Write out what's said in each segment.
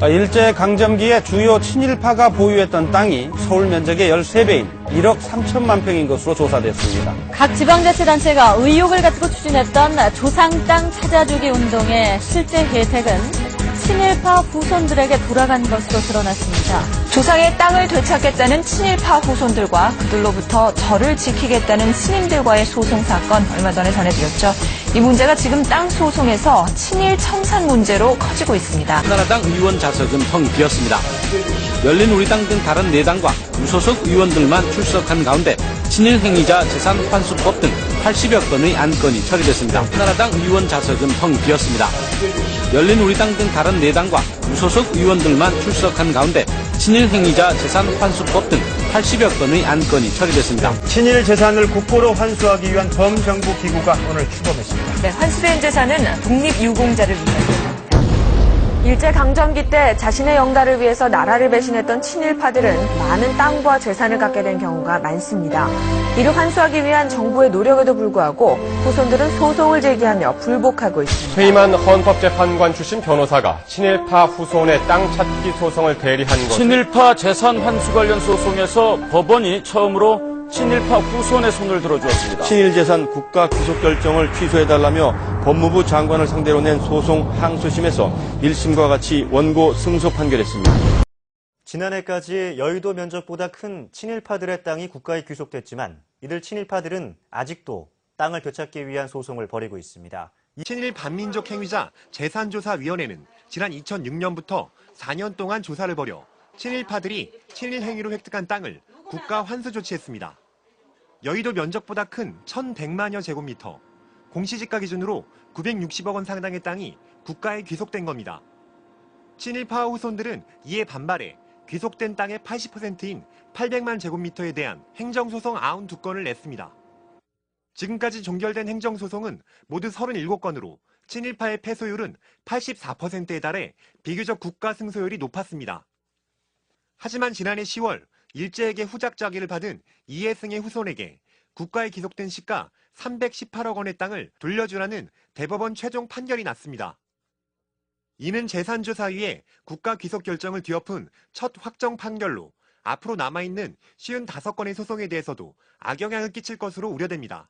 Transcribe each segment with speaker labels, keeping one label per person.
Speaker 1: 일제강점기에 주요 친일파가 보유했던 땅이 서울 면적의 13배인 1억 3천만 평인 것으로 조사됐습니다.
Speaker 2: 각 지방자치단체가 의혹을 가지고 추진했던 조상 땅 찾아주기 운동의 실제 혜택은 친일파 후손들에게 돌아간 것으로 드러났습니다.
Speaker 3: 조상의 땅을 되찾겠다는 친일파 후손들과 그들로부터 절을 지키겠다는 스님들과의 소송 사건 얼마 전에 전해드렸죠. 이 문제가 지금 땅 소송에서 친일 청산 문제로 커지고 있습니다.
Speaker 4: 한나라당 의원 좌석은 텅 비었습니다. 열린 우리당 등 다른 4당과 무소속 의원들만 출석한 가운데 친일 행위자 재산 환수법 등 80여 건의 안건이 처리됐습니다. 한나라당 의원 좌석은 텅 비었습니다. 열린 우리당 등 다른 4당과 무소속 의원들만 출석한 가운데 친일 행위자 재산 환수법 등 80여 건의 안건이 처리됐습니다.
Speaker 5: 친일 재산을 국고로 환수하기 위한 범정부 기구가 오늘 출범했습니다.
Speaker 3: 네, 환수된 재산은 독립유공자를 위해서.
Speaker 6: 일제강점기 때 자신의 영달을 위해서 나라를 배신했던 친일파들은 많은 땅과 재산을 갖게 된 경우가 많습니다. 이를 환수하기 위한 정부의 노력에도 불구하고 후손들은 소송을 제기하며 불복하고 있습니다.
Speaker 7: 퇴임한 헌법재판관 출신 변호사가 친일파 후손의 땅 찾기 소송을 대리한 것.
Speaker 8: 친일파 재산 환수 관련 소송에서 법원이 처음으로 친일파 후손의 손을 들어주었습니다.
Speaker 9: 친일재산 국가 귀속 결정을 취소해달라며 법무부 장관을 상대로 낸 소송 항소심에서 1심과 같이 원고 승소 판결했습니다.
Speaker 5: 지난해까지 여의도 면적보다 큰 친일파들의 땅이 국가에 귀속됐지만 이들 친일파들은 아직도 땅을 되찾기 위한 소송을 벌이고 있습니다.
Speaker 10: 친일 반민족 행위자 재산조사위원회는 지난 2006년부터 4년 동안 조사를 벌여 친일파들이 친일 행위로 획득한 땅을 국가 환수 조치했습니다. 여의도 면적보다 큰 1,100만여 제곱미터, 공시지가 기준으로 960억 원 상당의 땅이 국가에 귀속된 겁니다. 친일파 후손들은 이에 반발해 귀속된 땅의 80%인 800만 제곱미터에 대한 행정소송 92건을 냈습니다. 지금까지 종결된 행정소송은 모두 37건으로 친일파의 패소율은 84%에 달해 비교적 국가 승소율이 높았습니다. 하지만 지난해 10월 일제에게 후작자기를 받은 이해승의 후손에게 국가에 기속된 시가 318억 원의 땅을 돌려주라는 대법원 최종 판결이 났습니다. 이는 재산조사위의 국가 귀속 결정을 뒤엎은 첫 확정 판결로 앞으로 남아있는 55건의 소송에 대해서도 악영향을 끼칠 것으로 우려됩니다.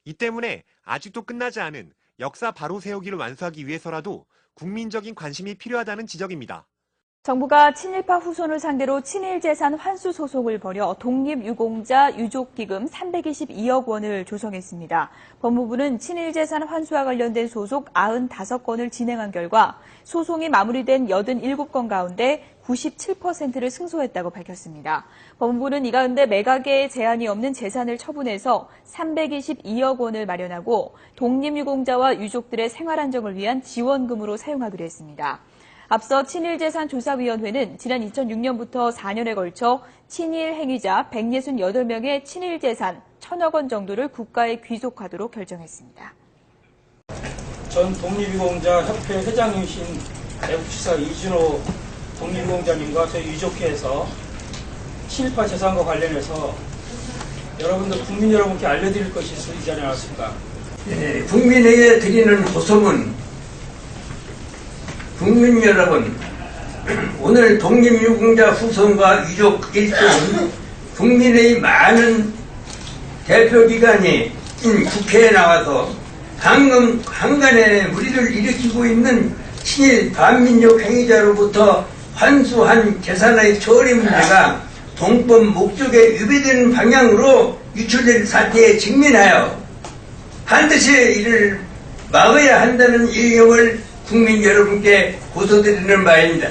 Speaker 10: 이 때문에 아직도 끝나지 않은 역사 바로 세우기를 완수하기 위해서라도 국민적인 관심이 필요하다는 지적입니다.
Speaker 3: 정부가 친일파 후손을 상대로 친일재산 환수 소송을 벌여 독립유공자 유족기금 322억 원을 조성했습니다. 법무부는 친일재산 환수와 관련된 소속 95건을 진행한 결과 소송이 마무리된 87건 가운데 97%를 승소했다고 밝혔습니다. 법무부는 이 가운데 매각에 제한이 없는 재산을 처분해서 322억 원을 마련하고 독립유공자와 유족들의 생활 안정을 위한 지원금으로 사용하기로 했습니다. 앞서 친일재산조사위원회는 지난 2006년부터 4년에 걸쳐 친일 행위자 168명의 친일재산 1,000억 원 정도를 국가에 귀속하도록 결정했습니다.
Speaker 11: 전 독립유공자 협회 회장이신 애국지사 이준호 독립유공자님과 저희 유족회에서 친일파 재산과 관련해서 국민 여러분께 알려드릴 것이 있지 않았습니까?
Speaker 12: 국민에게 드리는 호소문, 국민 여러분, 오늘 독립유공자 후손과 유족 일족은 국민의 많은 대표기관이 국회에 나와서 방금 한간에 우리를 일으키고 있는 친일 반민족 행위자로부터 환수한 재산의 처리 문제가 동법 목적에 위배되는 방향으로 유출된 사태에 직면하여 반드시 이를 막아야 한다는 일념을 국민 여러분께 고소드리는 바입니다.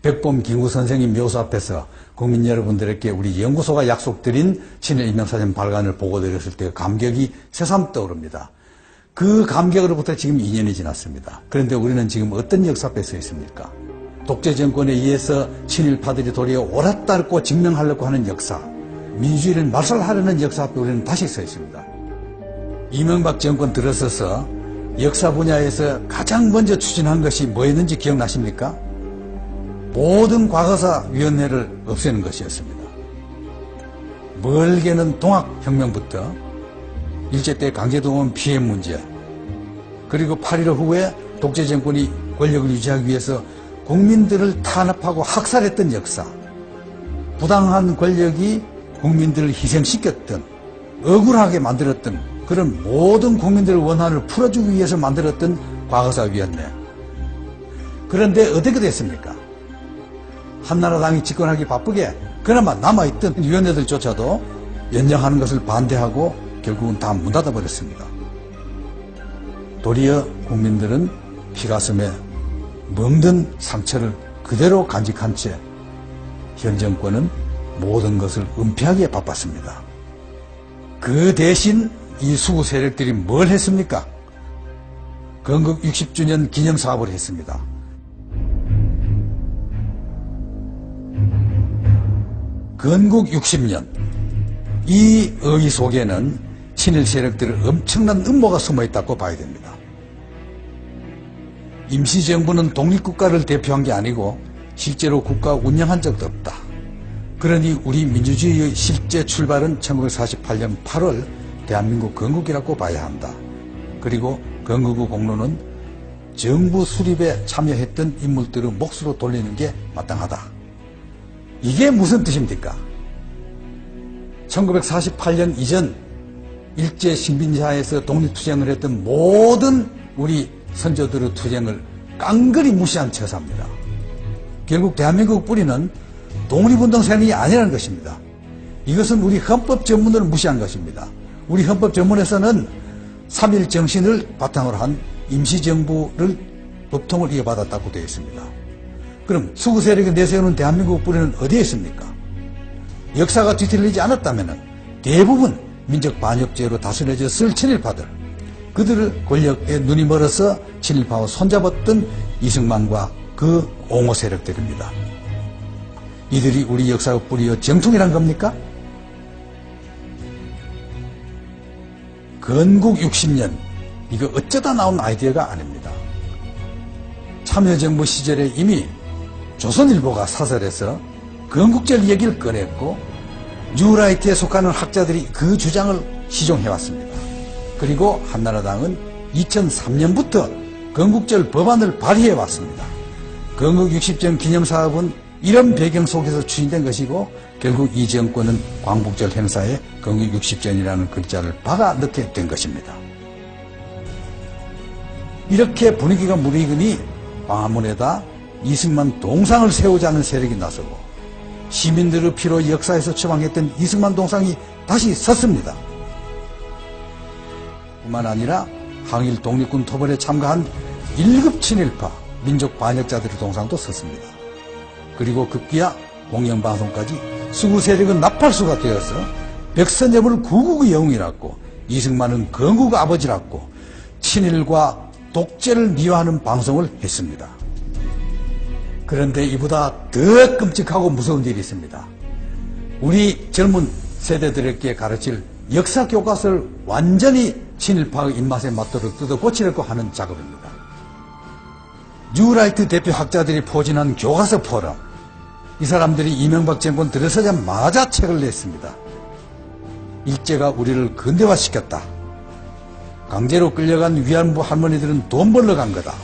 Speaker 13: 백범 김구 선생님 묘소 앞에서 국민 여러분들에게 우리 연구소가 약속드린 친일 인명사전 발간을 보고드렸을 때 감격이 새삼 떠오릅니다. 그 감격으로부터 지금 2년이 지났습니다. 그런데 우리는 지금 어떤 역사 앞에 서 있습니까? 독재 정권에 의해서 친일파들이 도리어 옳았다 고 증명하려고 하는 역사, 민주주의를 말살하려는 역사 앞에 우리는 다시 서 있습니다. 이명박 정권 들어서서 역사 분야에서 가장 먼저 추진한 것이 뭐였는지 기억나십니까? 모든 과거사위원회를 없애는 것이었습니다. 멀게는 동학혁명부터 일제 때 강제동원 피해 문제, 그리고 8.15 후에 독재 정권이 권력을 유지하기 위해서 국민들을 탄압하고 학살했던 역사, 부당한 권력이 국민들을 희생시켰던, 억울하게 만들었던 그런 모든 국민들의 원한을 풀어주기 위해서 만들었던 과거사위원회. 그런데 어떻게 됐습니까? 한나라당이 집권하기 바쁘게 그나마 남아있던 위원회들조차도 연장하는 것을 반대하고 결국은 다 문 닫아버렸습니다. 도리어 국민들은 피가슴에 멍든 상처를 그대로 간직한 채 현 정권은 모든 것을 은폐하기에 바빴습니다. 그 대신 이 수구 세력들이 뭘 했습니까? 건국 60주년 기념사업을 했습니다. 건국 60년, 이 의의 속에는 친일 세력들의 엄청난 음모가 숨어있다고 봐야 됩니다. 임시정부는 독립국가를 대표한 게 아니고 실제로 국가 운영한 적도 없다. 그러니 우리 민주주의의 실제 출발은 1948년 8월 대한민국 건국이라고 봐야 한다. 그리고 건국 후 공로는 정부 수립에 참여했던 인물들의 몫으로 돌리는 게 마땅하다. 이게 무슨 뜻입니까? 1948년 이전 일제 식민지하에서 독립투쟁을 했던 모든 우리 선조들의 투쟁을 깡그리 무시한 처사입니다. 결국 대한민국 뿌리는 독립운동 세력이 아니라는 것입니다. 이것은 우리 헌법 전문을 무시한 것입니다. 우리 헌법 전문에서는 3.1 정신을 바탕으로 한 임시정부를 법통을 이어받았다고 되어 있습니다. 그럼 수구 세력이 내세우는 대한민국 뿌리는 어디에 있습니까? 역사가 뒤틀리지 않았다면 대부분 민족 반역죄로 다스려졌을 친일파들, 그들을 권력에 눈이 멀어서 친일파와 손잡았던 이승만과 그 옹호 세력들입니다. 이들이 우리 역사의 뿌리여 정통이란 겁니까? 건국 60년, 이거 어쩌다 나온 아이디어가 아닙니다. 참여정부 시절에 이미 조선일보가 사설에서 건국절 얘기를 꺼냈고 뉴라이트에 속하는 학자들이 그 주장을 시종해왔습니다. 그리고 한나라당은 2003년부터 건국절 법안을 발의해왔습니다. 건국 60전 기념사업은 이런 배경 속에서 추진된 것이고 결국 이 정권은 광복절 행사에 건국 60전이라는 글자를 박아 넣게 된 것입니다. 이렇게 분위기가 무르익으니 광화문에다 이승만 동상을 세우자는 세력이 나서고 시민들의 피로 역사에서 처방했던 이승만 동상이 다시 섰습니다. 뿐만 아니라 항일 독립군 토벌에 참가한 1급 친일파 민족 반역자들의 동상도 섰습니다. 그리고 급기야 공영방송까지 수구 세력은 나팔수가 되어서 백선엽을 구국의 영웅이라고, 이승만은 건국 아버지라고 친일과 독재를 미화하는 방송을 했습니다. 그런데 이보다 더 끔찍하고 무서운 일이 있습니다. 우리 젊은 세대들에게 가르칠 역사 교과서를 완전히 친일파의 입맛에 맞도록 뜯어 고치려고 하는 작업입니다. 뉴라이트 대표 학자들이 포진한 교과서 포럼, 이 사람들이 이명박 정권 들어서자마자 책을 냈습니다. 일제가 우리를 근대화시켰다. 강제로 끌려간 위안부 할머니들은 돈 벌러 간 거다.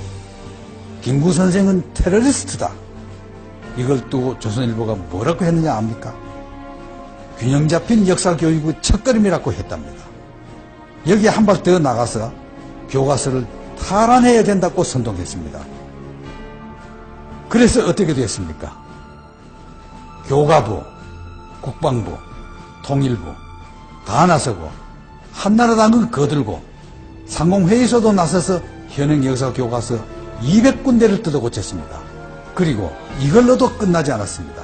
Speaker 13: 김구 선생은 테러리스트다. 이걸 두고 조선일보가 뭐라고 했느냐 압니까? 균형 잡힌 역사교육의 첫걸음이라고 했답니다. 여기에 한 발 더 나가서 교과서를 탈환해야 된다고 선동했습니다. 그래서 어떻게 됐습니까? 교과부, 국방부, 통일부 다 나서고 한나라당은 거들고 상공회의소도 나서서 현행 역사 교과서 200군데를 뜯어 고쳤습니다. 그리고 이걸로도 끝나지 않았습니다.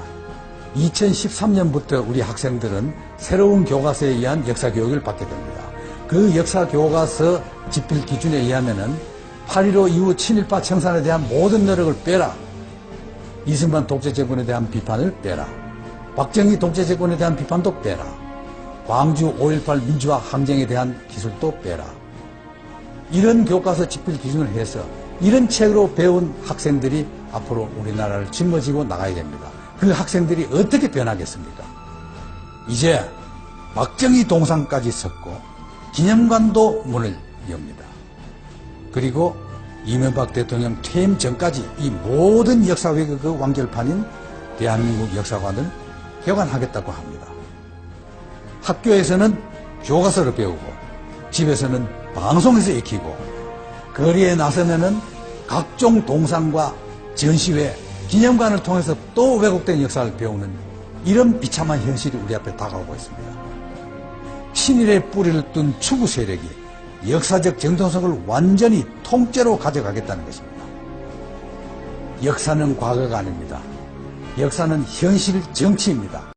Speaker 13: 2013년부터 우리 학생들은 새로운 교과서에 의한 역사 교육을 받게 됩니다. 그 역사 교과서 집필 기준에 의하면은 8.15 이후 친일파 청산에 대한 모든 노력을 빼라. 이승만 독재정권에 대한 비판을 빼라. 박정희 독재정권에 대한 비판도 빼라. 광주 5.18 민주화 항쟁에 대한 기술도 빼라. 이런 교과서 집필 기준을 해서 이런 책으로 배운 학생들이 앞으로 우리나라를 짊어지고 나가야 됩니다. 그 학생들이 어떻게 변하겠습니까? 이제 박정희 동상까지 섰고 기념관도 문을 엽니다. 그리고 이명박 대통령 퇴임 전까지 이 모든 역사 왜곡의 그 완결판인 대한민국 역사관을 개관하겠다고 합니다. 학교에서는 교과서를 배우고 집에서는 방송에서 익히고 거리에 나서면은 각종 동상과 전시회, 기념관을 통해서 또 왜곡된 역사를 배우는 이런 비참한 현실이 우리 앞에 다가오고 있습니다. 친일의 뿌리를 둔 추구 세력이 역사적 정통성을 완전히 통째로 가져가겠다는 것입니다. 역사는 과거가 아닙니다. 역사는 현실 정치입니다.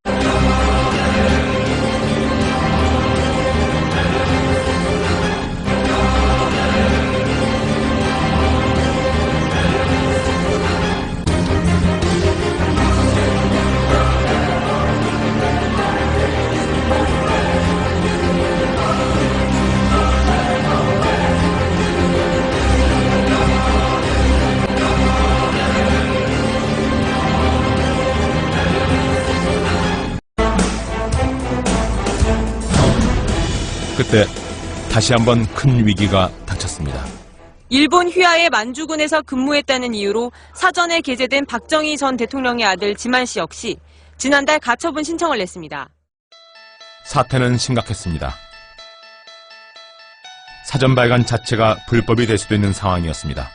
Speaker 14: 그때 다시 한번 큰 위기가 닥쳤습니다.
Speaker 15: 일본 휘하의 만주군에서 근무했다는 이유로 사전에 게재된 박정희 전 대통령의 아들 지만 씨 역시 지난달 가처분 신청을 냈습니다.
Speaker 14: 사태는 심각했습니다. 사전 발간 자체가 불법이 될 수도 있는 상황이었습니다.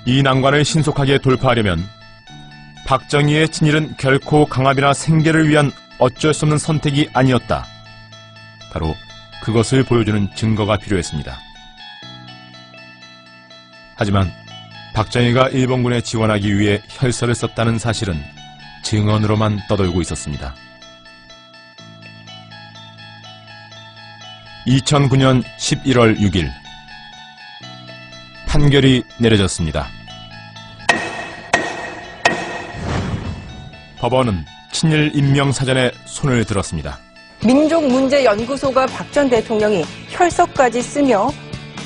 Speaker 14: 이 난관을 신속하게 돌파하려면 박정희의 친일은 결코 강압이나 생계를 위한 어쩔 수 없는 선택이 아니었다. 바로 그것을 보여주는 증거가 필요했습니다. 하지만 박정희가 일본군에 지원하기 위해 혈서를 썼다는 사실은 증언으로만 떠돌고 있었습니다. 2009년 11월 6일 판결이 내려졌습니다. 법원은 친일 임명사전에 손을 들었습니다.
Speaker 16: 민족문제연구소가 박 전 대통령이 혈서까지 쓰며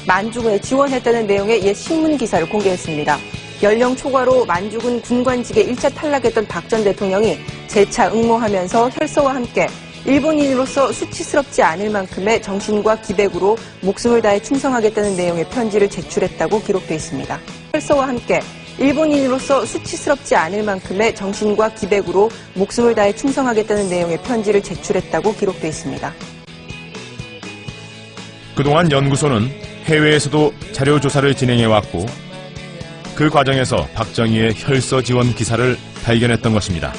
Speaker 16: 만주군에 지원했다는 내용의 옛 신문기사를 공개했습니다. 연령 초과로 만주군 군관직에 1차 탈락했던 박 전 대통령이 재차 응모하면서 혈서와 함께 일본인으로서 수치스럽지 않을 만큼의 정신과 기백으로 목숨을 다해 충성하겠다는 내용의 편지를 제출했다고 기록돼 있습니다. 혈서와 함께 일본인으로서 수치스럽지 않을 만큼의 정신과 기백으로 목숨을 다해 충성하겠다는 내용의 편지를 제출했다고 기록돼 있습니다.
Speaker 14: 그동안 연구소는 해외에서도 자료 조사를 진행해왔고 그 과정에서 박정희의 혈서 지원 기사를 발견했던 것입니다.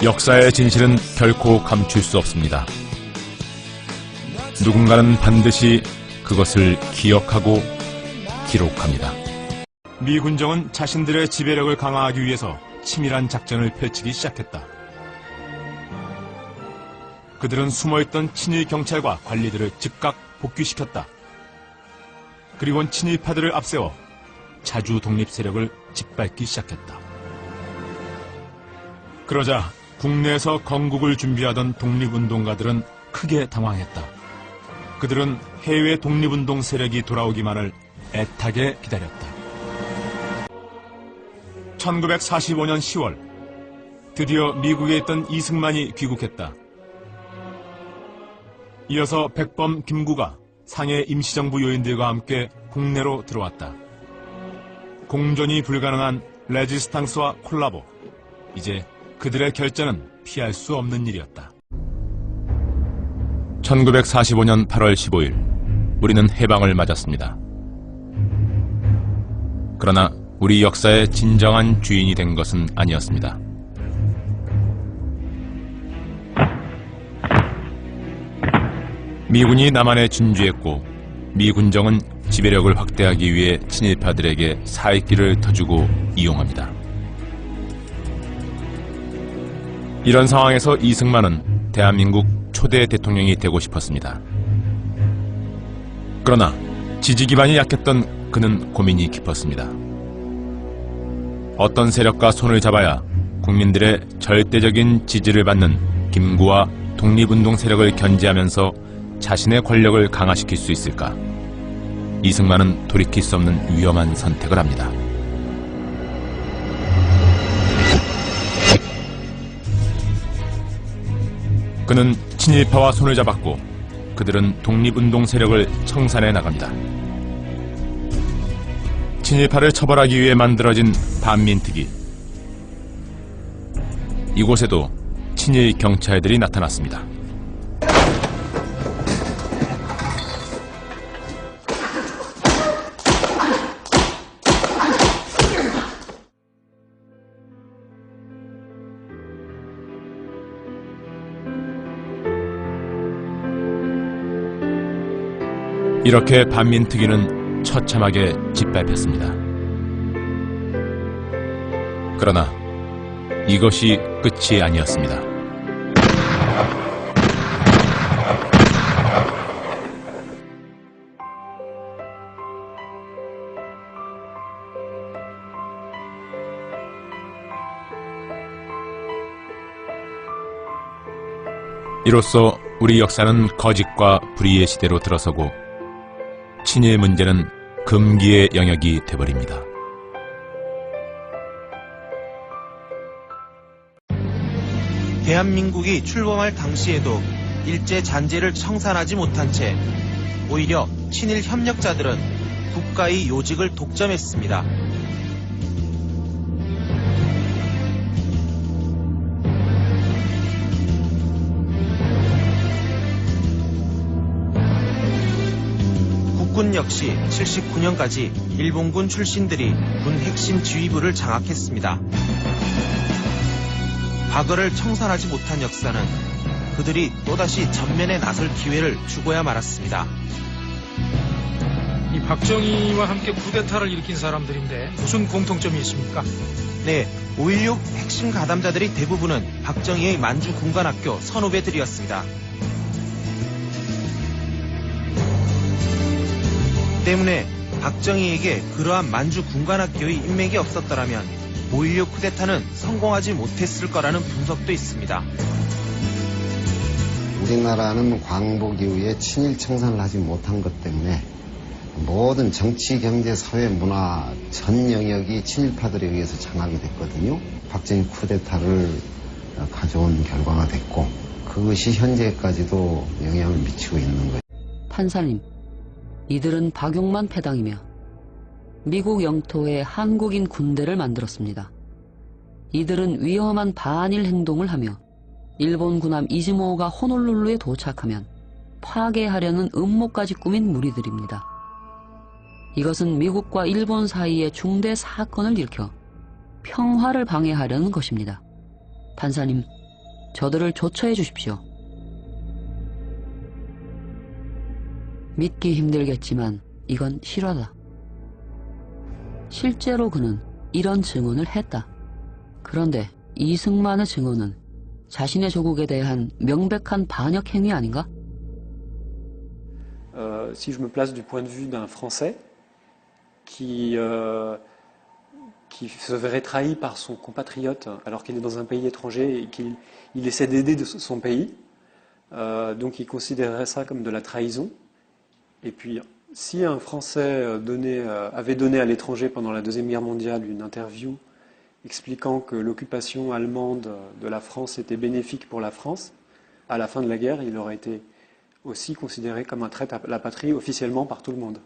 Speaker 14: 역사의 진실은 결코 감출 수 없습니다. 누군가는 반드시 그것을 기억하고 기록합니다. 미 군정은 자신들의 지배력을 강화하기 위해서 치밀한 작전을 펼치기 시작했다. 그들은 숨어있던 친일 경찰과 관리들을 즉각 복귀시켰다. 그리고는 친일파들을 앞세워 자주 독립 세력을 짓밟기 시작했다. 그러자 국내에서 건국을 준비하던 독립운동가들은 크게 당황했다. 그들은 해외 독립운동 세력이 돌아오기만을 애타게 기다렸다. 1945년 10월 드디어 미국에 있던 이승만이 귀국했다. 이어서 백범, 김구가 상해 임시정부 요인들과 함께 국내로 들어왔다. 공존이 불가능한 레지스탕스와 콜라보. 이제 그들의 결전은 피할 수 없는 일이었다. 1945년 8월 15일 우리는 해방을 맞았습니다. 그러나 우리 역사의 진정한 주인이 된 것은 아니었습니다. 미군이 남한에 진주했고 미군정은 지배력을 확대하기 위해 친일파들에게 사익길을 터주고 이용합니다. 이런 상황에서 이승만은 대한민국 초대 대통령이 되고 싶었습니다. 그러나 지지 기반이 약했던 그는 고민이 깊었습니다. 어떤 세력과 손을 잡아야 국민들의 절대적인 지지를 받는 김구와 독립운동 세력을 견제하면서 자신의 권력을 강화시킬 수 있을까? 이승만은 돌이킬 수 없는 위험한 선택을 합니다. 그는 친일파와 손을 잡았고 그들은 독립운동 세력을 청산해 나갑니다. 친일파를 처벌하기 위해 만들어진 반민특위. 이곳에도 친일 경찰들이 나타났습니다. 이렇게 반민특위는 처참하게 짓밟혔습니다. 그러나 이것이 끝이 아니었습니다. 이로써 우리 역사는 거짓과 불의의 시대로 들어서고 친일 문제는 금기의 영역이 돼버립니다.
Speaker 17: 대한민국이 출범할 당시에도 일제 잔재를 청산하지 못한 채 오히려 친일 협력자들은 국가의 요직을 독점했습니다. 국군 역시 79년까지 일본군 출신들이 군 핵심 지휘부를 장악했습니다. 과거를 청산하지 못한 역사는 그들이 또다시 전면에 나설 기회를 주고야 말았습니다.
Speaker 18: 이 박정희와 함께 쿠데타를 일으킨 사람들인데 무슨 공통점이 있습니까?
Speaker 17: 네, 5.16 핵심 가담자들의 대부분은 박정희의 만주 군관학교 선후배들이었습니다. 때문에 박정희에게 그러한 만주 군관학교의 인맥이 없었더라면 5.16 쿠데타는 성공하지 못했을 거라는 분석도 있습니다.
Speaker 19: 우리나라는 광복 이후에 친일 청산을 하지 못한 것 때문에 모든 정치, 경제, 사회, 문화 전 영역이 친일파들에 의해서 장악이 됐거든요. 박정희 쿠데타를 가져온 결과가 됐고 그것이 현재까지도 영향을 미치고 있는 거예요.
Speaker 20: 판사님, 이들은 박용만 패당이며 미국 영토에 한국인 군대를 만들었습니다. 이들은 위험한 반일 행동을 하며 일본 군함 이즈모가 호놀룰루에 도착하면 파괴하려는 음모까지 꾸민 무리들입니다. 이것은 미국과 일본 사이에 중대 사건을 일으켜 평화를 방해하려는 것입니다. 판사님, 저들을 조처해 주십시오. 믿기 힘들겠지만 이건 실화다. 실제로 그는 이런 증언을 했다. 그런데 이승만의 증언은 자신의 조국에 대한 명백한 반역 행위 아닌가?
Speaker 21: Si je me place du point de vue d'un Français qui se verrait trahi par son compatriote alors qu'il est dans un pays étranger et qu'il essaie d'aider son pays, donc il considérerait ça comme de la trahison. Et puis, si un Français avait donné à l'étranger pendant la Deuxième Guerre mondiale une interview expliquant que l'occupation allemande de la France était bénéfique pour la France, à la fin de la guerre, il aurait été aussi considéré comme un traître à la patrie officiellement par tout le monde.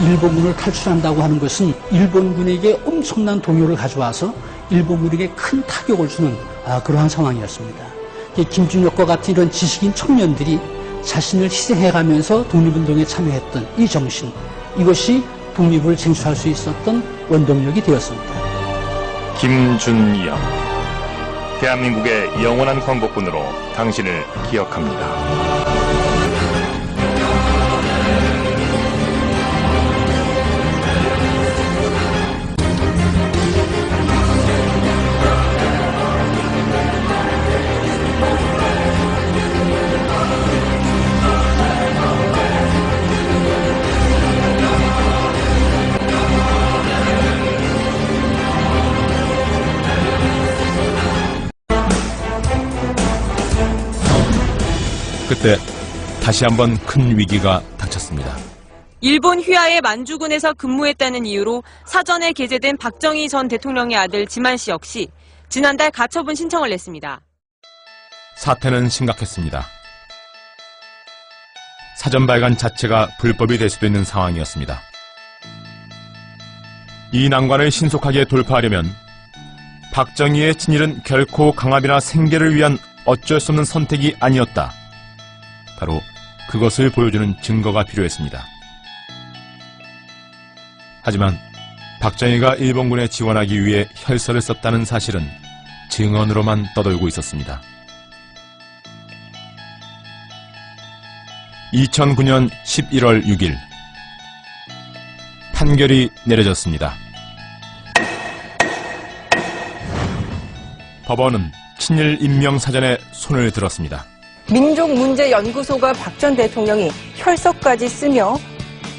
Speaker 22: 일본군을 탈출한다고 하는 것은 일본군에게 엄청난 동요를 가져와서 일본군에게 큰 타격을 주는 그러한 상황이었습니다. 김준혁과 같은 이런 지식인 청년들이 자신을 희생해가면서 독립운동에 참여했던 이 정신, 이것이 독립을 쟁취할 수 있었던 원동력이 되었습니다.
Speaker 14: 김준영,
Speaker 1: 대한민국의 영원한 광복군으로 당신을 기억합니다.
Speaker 14: 그때 다시 한번 큰 위기가 닥쳤습니다.
Speaker 15: 일본 휘하의 만주군에서 근무했다는 이유로 사전에 게재된 박정희 전 대통령의 아들 지만 씨 역시 지난달 가처분 신청을 냈습니다.
Speaker 14: 사태는 심각했습니다. 사전 발간 자체가 불법이 될 수도 있는 상황이었습니다. 이 난관을 신속하게 돌파하려면 박정희의 친일은 결코 강압이나 생계를 위한 어쩔 수 없는 선택이 아니었다. 바로 그것을 보여주는 증거가 필요했습니다. 하지만 박정희가 일본군에 지원하기 위해 혈서를 썼다는 사실은 증언으로만 떠돌고 있었습니다. 2009년 11월 6일 판결이 내려졌습니다. 법원은 친일 임명사전에 손을 들었습니다.
Speaker 16: 민족문제연구소가 박 전 대통령이 혈서까지 쓰며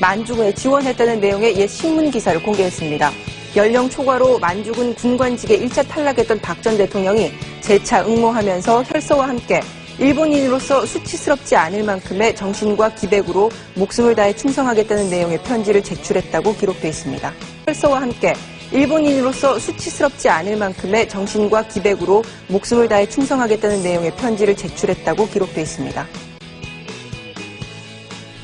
Speaker 16: 만주군에 지원했다는 내용의 옛 신문 기사를 공개했습니다. 연령 초과로 만주군 군관직에 1차 탈락했던 박 전 대통령이 재차 응모하면서 혈서와 함께 일본인으로서 수치스럽지 않을 만큼의 정신과 기백으로 목숨을 다해 충성하겠다는 내용의 편지를 제출했다고 기록되어 있습니다. 혈서와 함께 일본인으로서 수치스럽지 않을 만큼의 정신과 기백으로 목숨을 다해 충성하겠다는 내용의 편지를 제출했다고 기록되어 있습니다.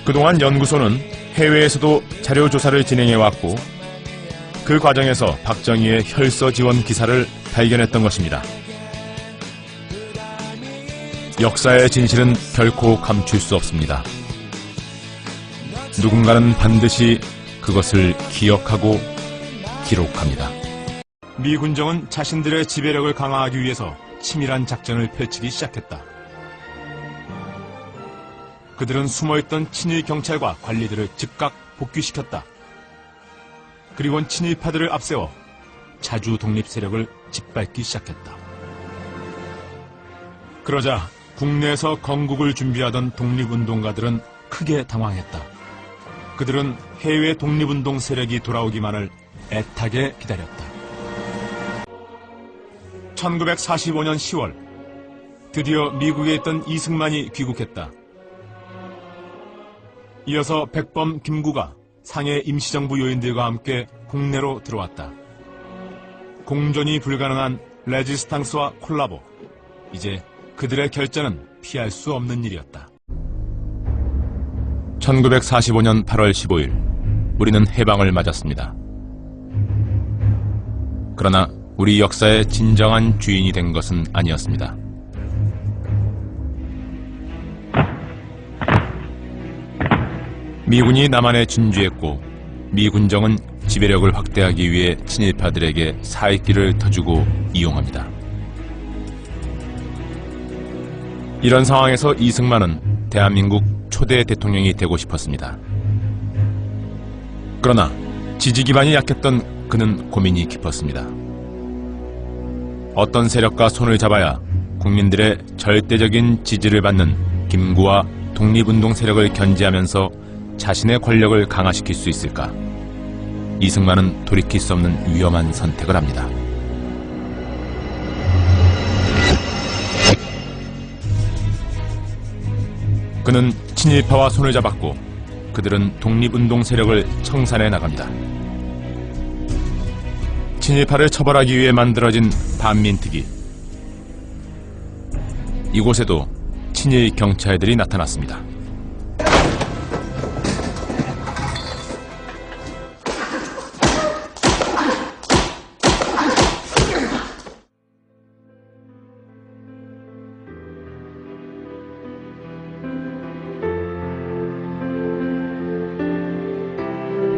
Speaker 14: 그동안 연구소는 해외에서도 자료 조사를 진행해왔고 그 과정에서 박정희의 혈서 지원 기사를 발견했던 것입니다. 역사의 진실은 결코 감출 수 없습니다. 누군가는 반드시 그것을 기억하고 기록합니다. 미 군정은 자신들의 지배력을 강화하기 위해서 치밀한 작전을 펼치기 시작했다. 그들은 숨어있던 친일 경찰과 관리들을 즉각 복귀시켰다. 그리고는 친일파들을 앞세워 자주 독립 세력을 짓밟기 시작했다. 그러자 국내에서 건국을 준비하던 독립운동가들은 크게 당황했다. 그들은 해외 독립운동 세력이 돌아오기만을 애타게 기다렸다. 1945년 10월 드디어 미국에 있던 이승만이 귀국했다. 이어서 백범, 김구가 상해 임시정부 요인들과 함께 국내로 들어왔다. 공존이 불가능한 레지스탕스와 콜라보. 이제 그들의 결전은 피할 수 없는 일이었다. 1945년 8월 15일 우리는 해방을 맞았습니다. 그러나 우리 역사의 진정한 주인이 된 것은 아니었습니다. 미군이 남한에 진주했고 미군정은 지배력을 확대하기 위해 친일파들에게 사익길을 터주고 이용합니다. 이런 상황에서 이승만은 대한민국 초대 대통령이 되고 싶었습니다. 그러나 지지 기반이 약했던 그는 고민이 깊었습니다. 어떤 세력과 손을 잡아야 국민들의 절대적인 지지를 받는 김구와 독립운동 세력을 견제하면서 자신의 권력을 강화시킬 수 있을까? 이승만은 돌이킬 수 없는 위험한 선택을 합니다. 그는 친일파와 손을 잡았고 그들은 독립운동 세력을 청산해 나갑니다. 친일파를 처벌하기 위해 만들어진 반민특위. 이곳에도 친일 경찰들이 나타났습니다.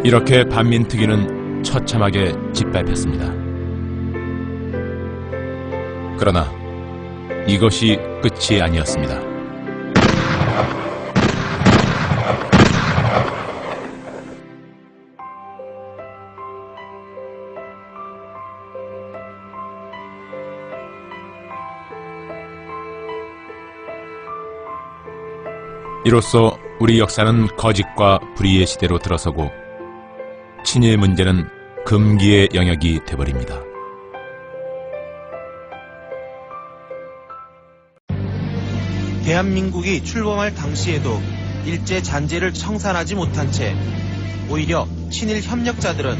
Speaker 14: 이렇게 반민특위는 처참하게 짓밟혔습니다. 그러나 이것이 끝이 아니었습니다. 이로써 우리 역사는 거짓과 불의의 시대로 들어서고 친일 문제는 금기의 영역이 돼버립니다.
Speaker 17: 대한민국이 출범할 당시에도 일제 잔재를 청산하지 못한 채 오히려 친일 협력자들은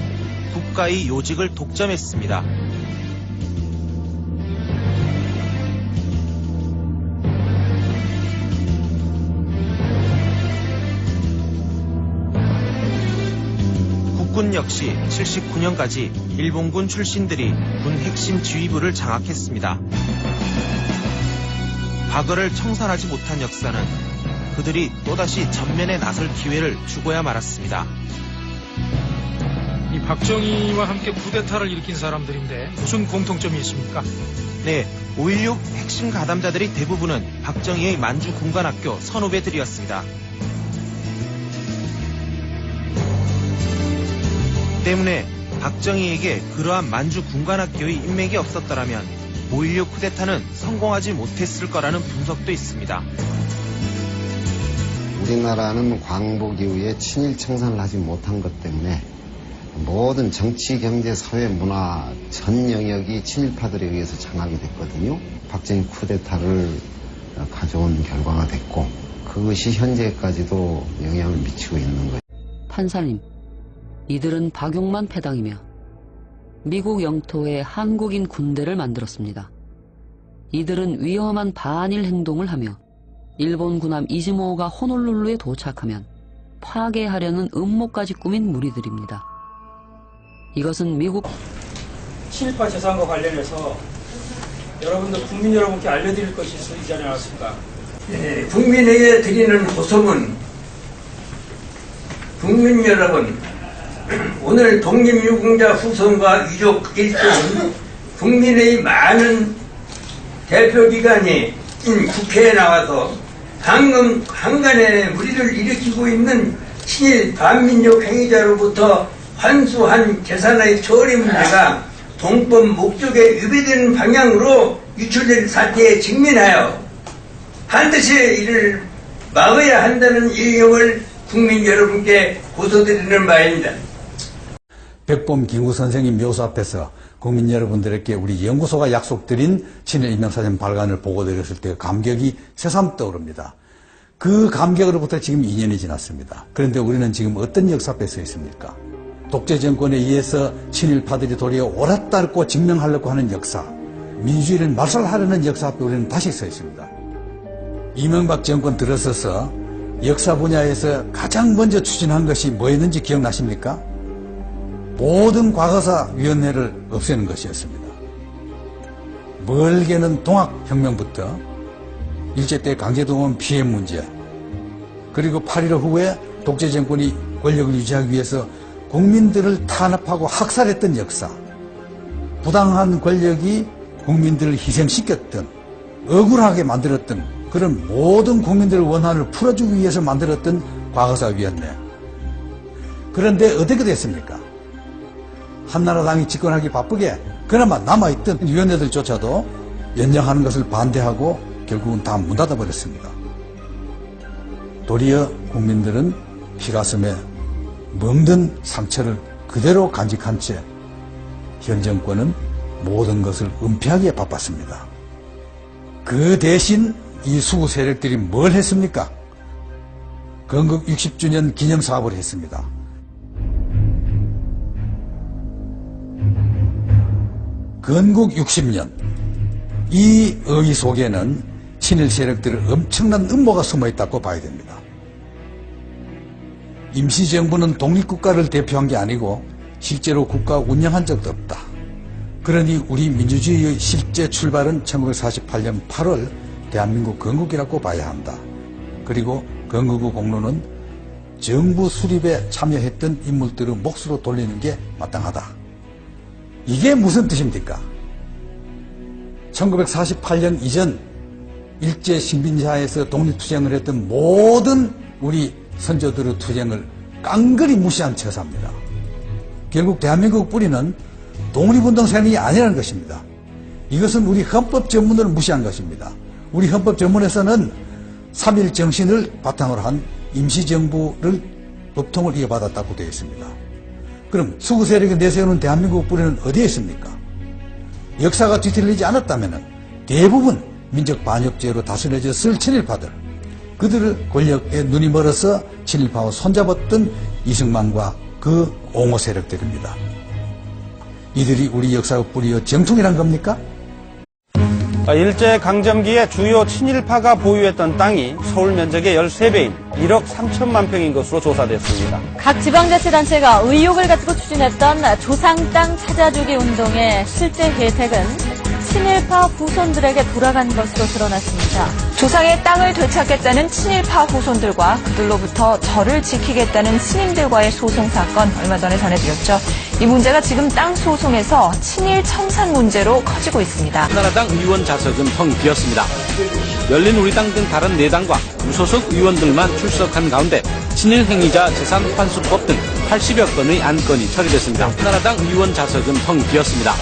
Speaker 17: 국가의 요직을 독점했습니다. 국군 역시 79년까지 일본군 출신들이 군 핵심 지휘부를 장악했습니다. 과거를 청산하지 못한 역사는 그들이 또다시 전면에 나설 기회를 주고야 말았습니다.
Speaker 18: 이 박정희와 함께 쿠데타를 일으킨 사람들인데 무슨 공통점이 있습니까?
Speaker 17: 네, 5.16 핵심 가담자들의 대부분은 박정희의 만주 군관학교 선후배들이었습니다. 때문에 박정희에게 그러한 만주 군관학교의 인맥이 없었더라면 5.16 쿠데타는 성공하지 못했을 거라는 분석도 있습니다.
Speaker 19: 우리나라는 광복 이후에 친일 청산을 하지 못한 것 때문에 모든 정치, 경제, 사회, 문화 전 영역이 친일파들에 의해서 장악이 됐거든요. 박정희 쿠데타를 가져온 결과가 됐고 그것이 현재까지도 영향을 미치고 있는 거예요.
Speaker 20: 판사님, 이들은 박용만 패당이며 미국 영토에 한국인 군대를 만들었습니다. 이들은 위험한 반일 행동을 하며 일본 군함 이즈모호가 호놀룰루에 도착하면 파괴하려는 음모까지 꾸민 무리들입니다. 이것은 미국
Speaker 11: 친일파 재산과 관련해서 여러분들 국민 여러분께 알려드릴 것이 있지 않았습니까?
Speaker 12: 네, 국민에게 드리는 호소문. 국민 여러분, 오늘 독립유공자 후손과 유족 일족은 국민의 많은 대표기관이 국회에 나와서 방금 한간에 우리를 일으키고 있는 친일 반민족 행위자로부터 환수한 재산의 처리 문제가 동법 목적에 위배되는 방향으로 유출된 사태에 직면하여 반드시 이를 막아야 한다는 일념을 국민 여러분께 고소드리는 바입니다.
Speaker 13: 백범 김구 선생님 묘소 앞에서 국민 여러분들에게 우리 연구소가 약속드린 친일 인명사전 발간을 보고드렸을 때 감격이 새삼 떠오릅니다. 그 감격으로부터 지금 2년이 지났습니다. 그런데 우리는 지금 어떤 역사 앞에 서 있습니까? 독재 정권에 의해서 친일파들이 도리어 옳았다고 증명하려고 하는 역사, 민주주의를 말살하려는 역사 앞에 우리는 다시 서 있습니다. 이명박 정권 들어서서 역사 분야에서 가장 먼저 추진한 것이 뭐였는지 기억나십니까? 모든 과거사위원회를 없애는 것이었습니다. 멀게는 동학혁명부터 일제 때 강제동원 피해 문제, 그리고 8.15 후에 독재 정권이 권력을 유지하기 위해서 국민들을 탄압하고 학살했던 역사, 부당한 권력이 국민들을 희생시켰던, 억울하게 만들었던 그런 모든 국민들의 원한을 풀어주기 위해서 만들었던 과거사위원회. 그런데 어떻게 됐습니까? 한나라당이 집권하기 바쁘게 그나마 남아있던 위원회들조차도 연장하는 것을 반대하고 결국은 다 문 닫아버렸습니다. 도리어 국민들은 피가슴에 멍든 상처를 그대로 간직한 채 현 정권은 모든 것을 은폐하기에 바빴습니다. 그 대신 이 수구 세력들이 뭘 했습니까? 건국 60주년 기념사업을 했습니다. 건국 60년, 이 의의 속에는 친일 세력들의 엄청난 음모가 숨어있다고 봐야 됩니다. 임시정부는 독립국가를 대표한 게 아니고 실제로 국가 운영한 적도 없다. 그러니 우리 민주주의의 실제 출발은 1948년 8월 대한민국 건국이라고 봐야 한다. 그리고 건국 후 공로는 정부 수립에 참여했던 인물들의 몫으로 돌리는 게 마땅하다. 이게 무슨 뜻입니까? 1948년 이전 일제 식민지하에서 독립투쟁을 했던 모든 우리 선조들의 투쟁을 깡그리 무시한 처사입니다. 결국 대한민국 뿌리는 독립운동 세력이 아니라는 것입니다. 이것은 우리 헌법 전문을 무시한 것입니다. 우리 헌법 전문에서는 3.1 정신을 바탕으로 한 임시정부를 법통을 이어받았다고 되어 있습니다. 그럼 수구 세력이 내세우는 대한민국 뿌리는 어디에 있습니까? 역사가 뒤틀리지 않았다면 대부분 민족 반역죄로 다스려졌을 친일파들, 그들의 권력에 눈이 멀어서 친일파와 손잡았던 이승만과 그 옹호 세력들입니다. 이들이 우리 역사의 뿌리여 정통이란 겁니까?
Speaker 2: 일제강점기에 주요 친일파가 보유했던 땅이 서울 면적의 13배인 1억 3천만 평인 것으로 조사됐습니다.
Speaker 4: 각 지방자치단체가 의욕을 가지고 추진했던 조상 땅 찾아주기 운동의 실제 혜택은 친일파 후손들에게 돌아간 것으로 드러났습니다.
Speaker 6: 조상의 땅을 되찾겠다는 친일파 후손들과 그들로부터 절을 지키겠다는 스님들과의 소송 사건 얼마 전에 전해드렸죠. 이 문제가 지금 땅 소송에서 친일 청산 문제로 커지고 있습니다.
Speaker 22: 한나라당 의원 자석은 텅 비었습니다. 열린우리당 등 다른 4당과 무소속 의원들만 출석한 가운데 친일 행위자 재산 환수법 등 80여 건의 안건이 처리됐습니다. 한나라당 의원 자석은 텅 비었습니다.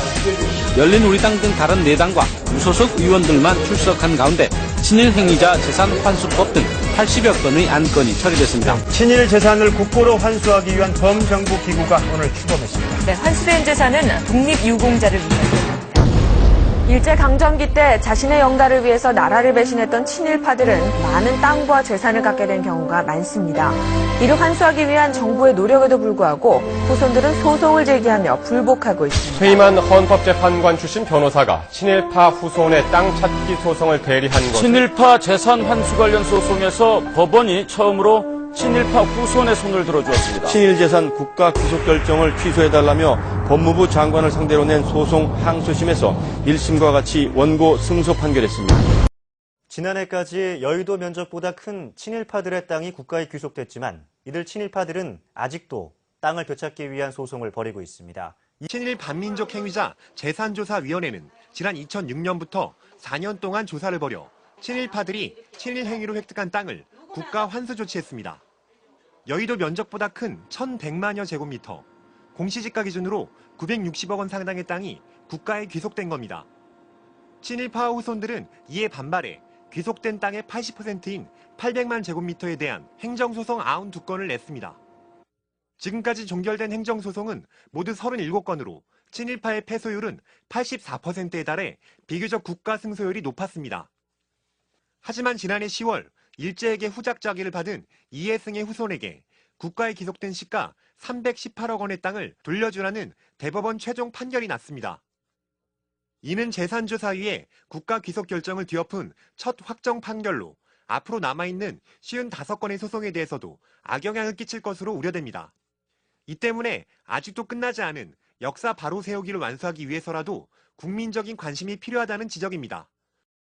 Speaker 22: 열린우리당 등 다른 4당과 무소속 의원들만 출석한 가운데 친일 행위자 재산 환수법 등 80여 건의 안건이 처리됐습니다.
Speaker 5: 친일 재산을 국고로 환수하기 위한 범정부 기구가 오늘 출범했습니다.
Speaker 6: 네, 환수된 재산은 독립유공자를 위한 일제강점기 때 자신의 영달을 위해서 나라를 배신했던 친일파들은 많은 땅과 재산을 갖게 된 경우가 많습니다. 이를 환수하기 위한 정부의 노력에도 불구하고 후손들은 소송을 제기하며 불복하고 있습니다.
Speaker 7: 퇴임한 헌법재판관 출신 변호사가 친일파 후손의 땅 찾기 소송을 대리한 것은
Speaker 8: 친일파 재산 환수 관련 소송에서 법원이 처음으로 친일파 후손의 손을 들어주었습니다.
Speaker 9: 친일재산 국가 귀속 결정을 취소해달라며 법무부 장관을 상대로 낸 소송 항소심에서 1심과 같이 원고 승소 판결했습니다.
Speaker 5: 지난해까지 여의도 면적보다 큰 친일파들의 땅이 국가에 귀속됐지만 이들 친일파들은 아직도 땅을 되찾기 위한 소송을 벌이고 있습니다.
Speaker 10: 친일 반민족 행위자 재산조사위원회는 지난 2006년부터 4년 동안 조사를 벌여 친일파들이 친일 행위로 획득한 땅을 국가 환수 조치했습니다. 여의도 면적보다 큰 1,100만여 제곱미터, 공시지가 기준으로 960억 원 상당의 땅이 국가에 귀속된 겁니다. 친일파 후손들은 이에 반발해 귀속된 땅의 80%인 800만 제곱미터에 대한 행정소송 92건을 냈습니다. 지금까지 종결된 행정소송은 모두 37건으로 친일파의 패소율은 84%에 달해 비교적 국가 승소율이 높았습니다. 하지만 지난해 10월 일제에게 후작자기를 받은 이해승의 후손에게 국가에 귀속된 시가 318억 원의 땅을 돌려주라는 대법원 최종 판결이 났습니다. 이는 재산조사위의 국가 귀속 결정을 뒤엎은 첫 확정 판결로 앞으로 남아있는 55건의 소송에 대해서도 악영향을 끼칠 것으로 우려됩니다. 이 때문에 아직도 끝나지 않은 역사 바로 세우기를 완수하기 위해서라도 국민적인 관심이 필요하다는 지적입니다.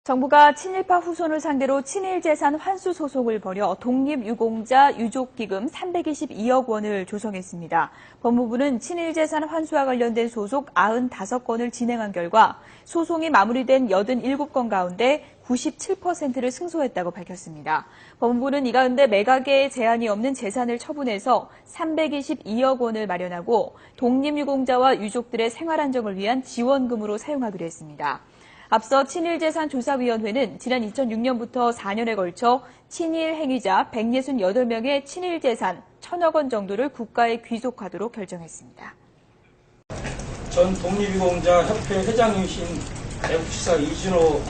Speaker 3: 정부가 친일파 후손을 상대로 친일재산 환수 소송을 벌여 독립유공자 유족기금 322억 원을 조성했습니다. 법무부는 친일재산 환수와 관련된 소속 95건을 진행한 결과 소송이 마무리된 87건 가운데 97%를 승소했다고 밝혔습니다. 법무부는 이 가운데 매각에 제한이 없는 재산을 처분해서 322억 원을 마련하고 독립유공자와 유족들의 생활 안정을 위한 지원금으로 사용하기로 했습니다. 앞서 친일재산조사위원회는 지난 2006년부터 4년에 걸쳐 친일 행위자 168명의 친일재산 1,000억 원 정도를 국가에 귀속하도록 결정했습니다.
Speaker 11: 전 독립유공자 협회 회장이신 애국지사 이준호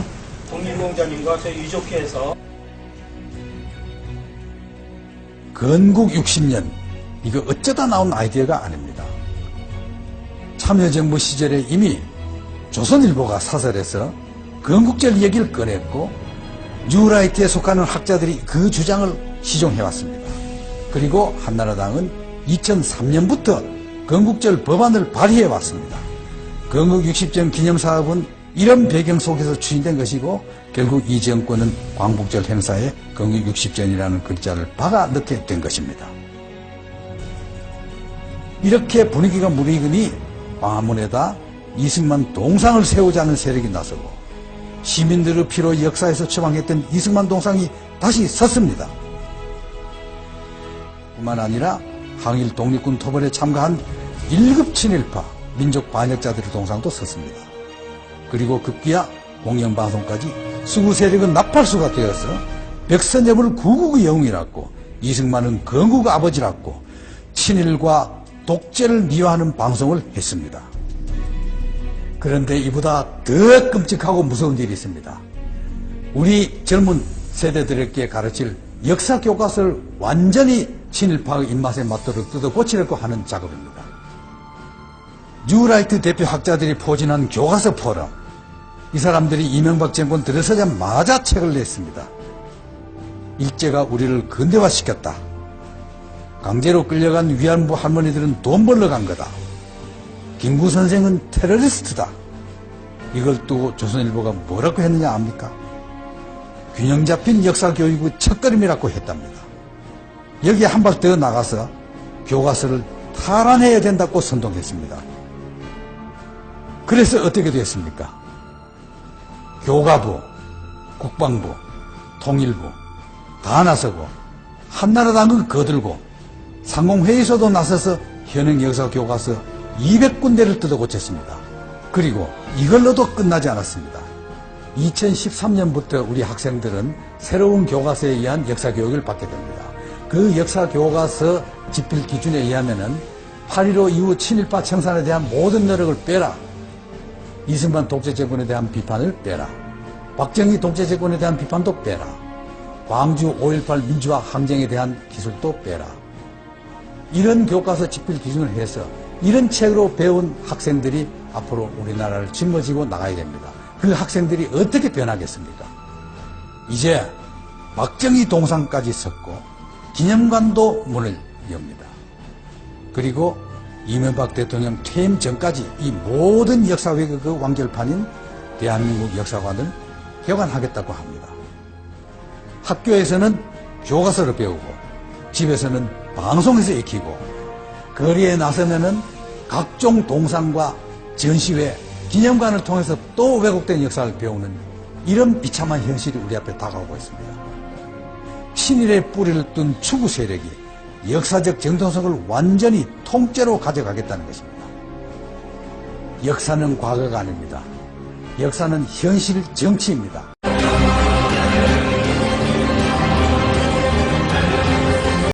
Speaker 11: 독립유공자님과 저희 유족회에서
Speaker 13: 건국 60년, 이거 어쩌다 나온 아이디어가 아닙니다. 참여정부 시절에 이미 조선일보가 사설에서 건국절 얘기를 꺼냈고 뉴라이트에 속하는 학자들이 그 주장을 시종해왔습니다. 그리고 한나라당은 2003년부터 건국절 법안을 발의해왔습니다. 건국 60전 기념사업은 이런 배경 속에서 추진된 것이고 결국 이 정권은 광복절 행사에 건국 60전이라는 글자를 박아 넣게 된 것입니다. 이렇게 분위기가 무르익으니 광화문에다 이승만 동상을 세우자는 세력이 나서고 시민들의 피로 역사에서 처방했던 이승만 동상이 다시 섰습니다. 뿐만 아니라 항일 독립군 토벌에 참가한 1급 친일파 민족 반역자들의 동상도 섰습니다. 그리고 급기야 공영방송까지 수구 세력은 나팔수가 되어서 백선엽을 구국의 영웅이라고, 이승만은 건국의 아버지라고 친일과 독재를 미화하는 방송을 했습니다. 그런데 이보다 더 끔찍하고 무서운 일이 있습니다. 우리 젊은 세대들에게 가르칠 역사 교과서를 완전히 친일파의 입맛에 맞도록 뜯어 고치려고 하는 작업입니다. 뉴라이트 대표 학자들이 포진한 교과서 포럼. 이 사람들이 이명박 정권 들어서자마자 책을 냈습니다. 일제가 우리를 근대화시켰다. 강제로 끌려간 위안부 할머니들은 돈 벌러 간 거다. 김구 선생은 테러리스트다. 이걸 두고 조선일보가 뭐라고 했느냐 압니까? 균형 잡힌 역사교육의 첫걸음이라고 했답니다. 여기에 한 발 더 나가서 교과서를 탈환해야 된다고 선동했습니다. 그래서 어떻게 됐습니까? 교과부, 국방부, 통일부 다 나서고 한나라당은 거들고 상공회의소도 나서서 현행 역사교과서 200군데를 뜯어 고쳤습니다. 그리고 이걸로도 끝나지 않았습니다. 2013년부터 우리 학생들은 새로운 교과서에 의한 역사교육을 받게 됩니다. 그 역사교과서 집필 기준에 의하면은 8.15 이후 친일파 청산에 대한 모든 노력을 빼라. 이승만 독재정권에 대한 비판을 빼라. 박정희 독재정권에 대한 비판도 빼라. 광주 5.18 민주화 항쟁에 대한 기술도 빼라. 이런 교과서 집필 기준을 해서 이런 책으로 배운 학생들이 앞으로 우리나라를 짊어지고 나가야 됩니다. 그 학생들이 어떻게 변하겠습니까? 이제 박정희 동상까지 섰고 기념관도 문을 엽니다. 그리고 이명박 대통령 퇴임 전까지 이 모든 역사 왜곡의 완결판인 대한민국 역사관을 개관하겠다고 합니다. 학교에서는 교과서를 배우고 집에서는 방송에서 익히고 거리에 나서면은 각종 동상과 전시회, 기념관을 통해서 또 왜곡된 역사를 배우는 이런 비참한 현실이 우리 앞에 다가오고 있습니다. 친일의 뿌리를 둔 추구 세력이 역사적 정통성을 완전히 통째로 가져가겠다는 것입니다. 역사는 과거가 아닙니다. 역사는 현실 정치입니다.